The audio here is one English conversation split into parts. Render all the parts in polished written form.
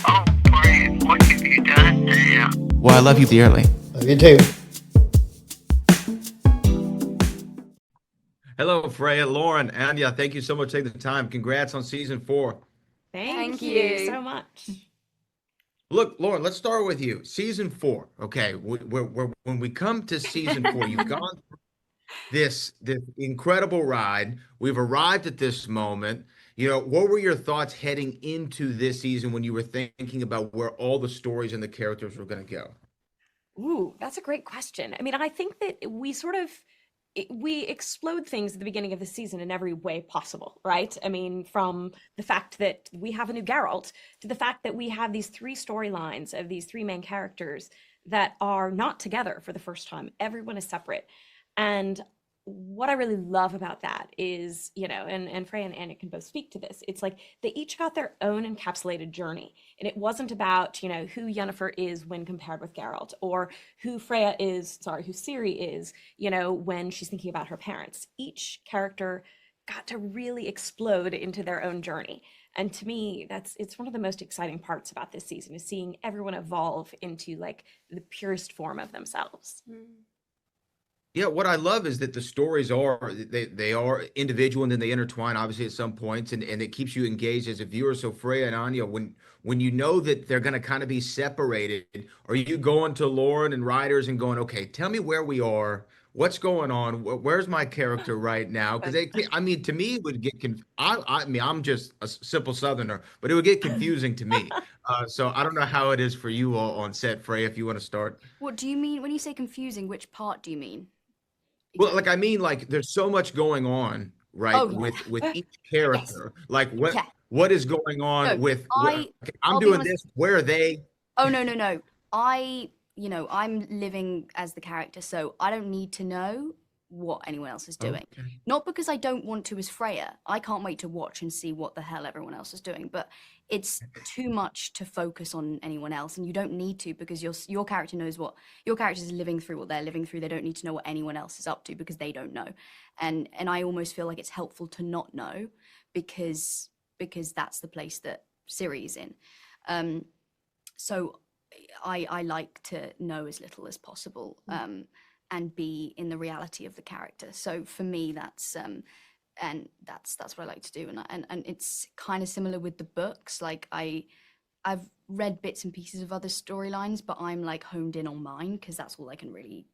Oh, Freya, what have you done now? Well, I love you dearly. Love you too. Hello, Freya, Lauren, Anya. Thank you so much for taking the time. Congrats on season 4. Thank Thank you you. so much. Look, Lauren, let's start with you. Season 4. Okay, when we come to season 4, you've gone through this incredible ride. We've arrived at this moment. What were your thoughts heading into this season when you were thinking about where all the stories and the characters were going to go? Ooh, that's a great question. I mean, I think that we explode things at the beginning of the season in every way possible, right? I mean, from the fact that we have a new Geralt to the fact that we have these 3 storylines of these 3 main characters that are not together for the first time. Everyone is separate. And what I really love about that is, and Freya and Anya can both speak to this. It's like they each got their own encapsulated journey. And it wasn't about, who Yennefer is when compared with Geralt, or who who Ciri is, when she's thinking about her parents. Each character got to really explode into their own journey. And to me, it's one of the most exciting parts about this season is seeing everyone evolve into like the purest form of themselves. Yeah, what I love is that the stories they are individual and then they intertwine obviously at some points and it keeps you engaged as a viewer. So Freya and Anya, when you know that they're going to kind of be separated, are you going to Lauren and writers and going, okay, tell me where we are, what's going on, where's my character right now? Because I mean, to me, it would get I mean, I'm just a simple Southerner, but it would get confusing to me. So I don't know how it is for you all on set, Freya, if you want to start. What do you mean when you say confusing? Which part do you mean? Well, like I mean, like there's so much going on, right? Oh, With yeah. each Yes. character. Like Yeah. what is going on No, with okay, I'm I'll be doing honest. this. Where are they? Oh, no. I'm living as the character, so I don't need to know what anyone else is doing. Okay. Not because I don't want to as Freya. I can't wait to watch and see what the hell everyone else is doing, but it's too much to focus on anyone else, and you don't need to because your character knows what your character is living through, what they're living through. They don't need to know what anyone else is up to because they don't know. And I almost feel like it's helpful to not know because that's the place that Ciri is in. So I like to know as little as possible and be in the reality of the character. So for me, that's what I like to do. And it's kind of similar with the books. Like I've read bits and pieces of other storylines, but I'm like honed in on mine because that's all I can really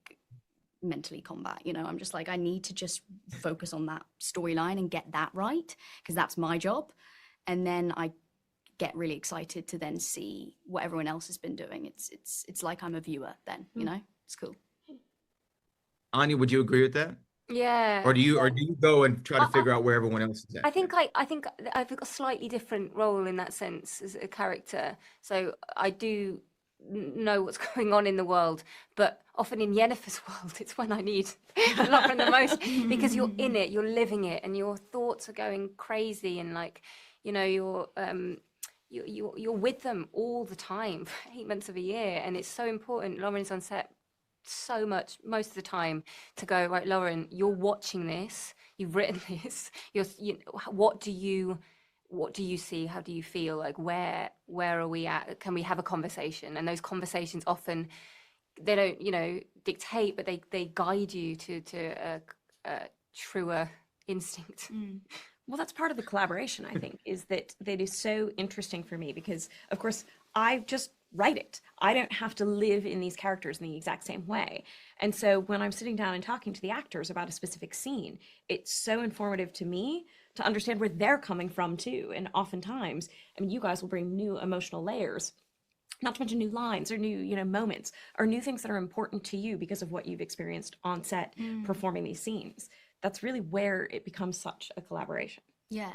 mentally combat. I'm just like, I need to just focus on that storyline and get that right because that's my job. And then I get really excited to then see what everyone else has been doing. It's like I'm a viewer then, it's cool. Anya, would you agree with that? Yeah. Or do you go and try to figure out where everyone else is at? I think I've got a slightly different role in that sense as a character. So I do know what's going on in the world, but often in Yennefer's world, it's when I need Lauren the most because you're in it, you're living it, and your thoughts are going crazy, and like, you're with them all the time for 8 months of a year, and it's so important. Lauren's on set so much most of the time to go, right, Lauren, you're watching this, you've written this, what do you see, how do you feel, like where are we at, can we have a conversation? And those conversations often they don't dictate, but they guide you to a truer instinct. Well, that's part of the collaboration, I think, is that is so interesting for me because, of course, I just write it. I don't have to live in these characters in the exact same way. And so when I'm sitting down and talking to the actors about a specific scene, it's so informative to me to understand where they're coming from too. And oftentimes, I mean, you guys will bring new emotional layers, not to mention new lines or new, moments or new things that are important to you because of what you've experienced on set performing these scenes. That's really where it becomes such a collaboration. Yeah,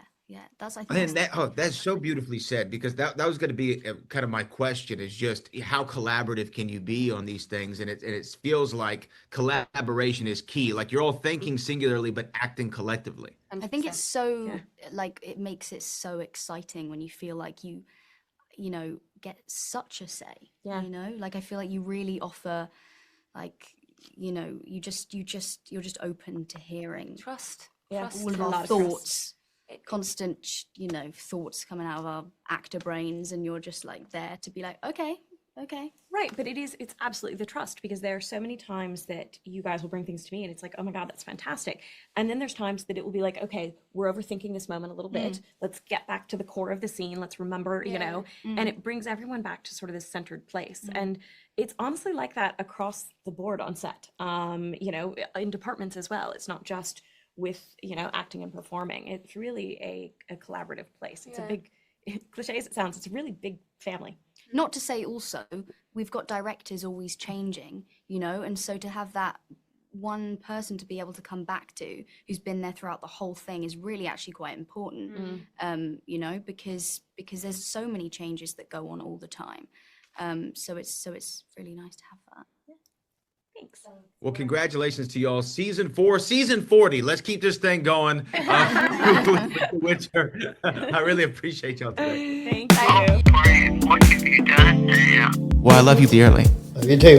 that's I think. And that's so beautifully said because that was going to be kind of my question is just how collaborative can you be on these things, and it feels like collaboration is key. Like you're all thinking singularly but acting collectively. I think it's so like it makes it so exciting when you feel like you get such a say. Yeah. Like I feel like you really offer, like you're just open to hearing Trust. Yeah. Trust. all of A lot our of trust. thoughts. constant, thoughts coming out of our actor brains, and you're just like there to be like, okay. Right, but it's absolutely the trust, because there are so many times that you guys will bring things to me and it's like, oh my God, that's fantastic. And then there's times that it will be like, okay, we're overthinking this moment a little bit. Let's get back to the core of the scene. Let's remember, and it brings everyone back to sort of this centered place. And it's honestly like that across the board on set, in departments as well. It's not just with, acting and performing. It's really a collaborative place. It's a big, cliche as it sounds, it's a really big family. Not to say also, we've got directors always changing, and so to have that one person to be able to come back to who's been there throughout the whole thing is really actually quite important, because there's so many changes that go on all the time. So it's really nice to have that. Thanks. Well, congratulations to y'all. Season 4, season 40. Let's keep this thing going. With the winter. I really appreciate y'all today. Thank Oh, you. Brian, what have you done? Yeah. Well, I love you dearly. Love you too.